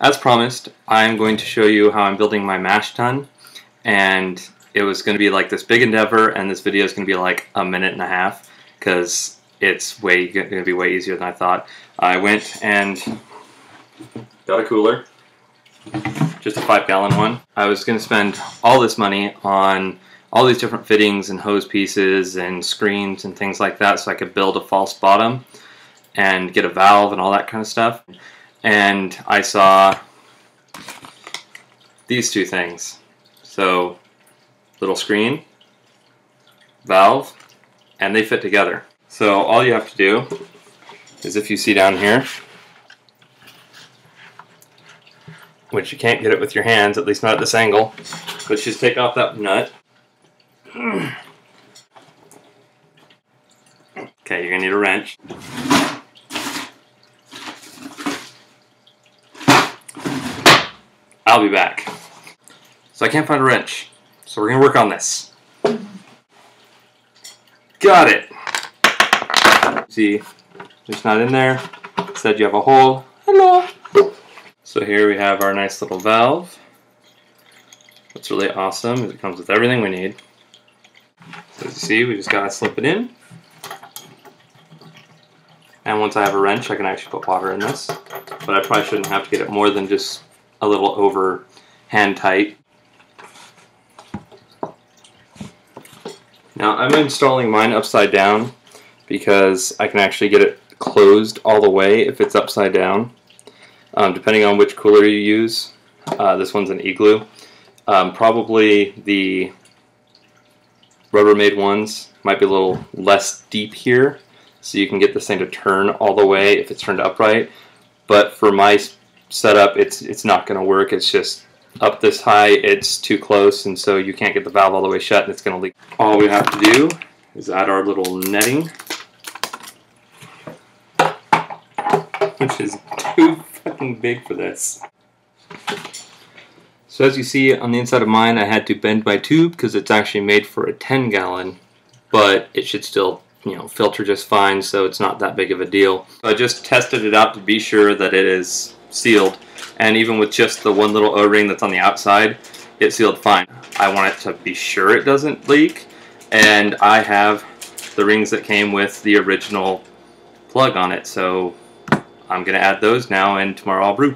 As promised, I'm going to show you how I'm building my mash tun, and it was going to be like this big endeavor, and this video is going to be like a minute and a half because it's going to be way easier than I thought. I went and got a cooler, just a 5-gallon one. I was going to spend all this money on all these different fittings and hose pieces and screens and things like that so I could build a false bottom and get a valve and all that kind of stuff. And I saw these two things. So, little screen, valve, and they fit together. So all you have to do is, if you see down here, which you can't get it with your hands, at least not at this angle, but just take off that nut. Okay, you're gonna need a wrench. I'll be back. So I can't find a wrench, so we're gonna work on this. Got it. See, it's not in there. It said you have a hole. Hello. So here we have our nice little valve. What's really awesome is it comes with everything we need. So as you see, we just gotta slip it in. And once I have a wrench, I can actually put water in this. But I probably shouldn't have to get it more than just a little over hand tight. Now I'm installing mine upside down because I can actually get it closed all the way if it's upside down. Depending on which cooler you use. This one's an Igloo. Probably the Rubbermaid ones might be a little less deep here, so you can get this thing to turn all the way if it's turned upright. But for my setup, it's not going to work. It's just up this high, it's too close, and so you can't get the valve all the way shut, and it's going to leak. All we have to do is add our little netting, which is too fucking big for this. So as you see on the inside of mine, I had to bend my tube because it's actually made for a 10-gallon, but it should still, filter just fine, so it's not that big of a deal. So I just tested it out to be sure that it is sealed, and even with just the one little O-ring that's on the outside, it sealed fine. I want it to be sure it doesn't leak, and I have the rings that came with the original plug on it, so I'm going to add those now, and tomorrow I'll brew.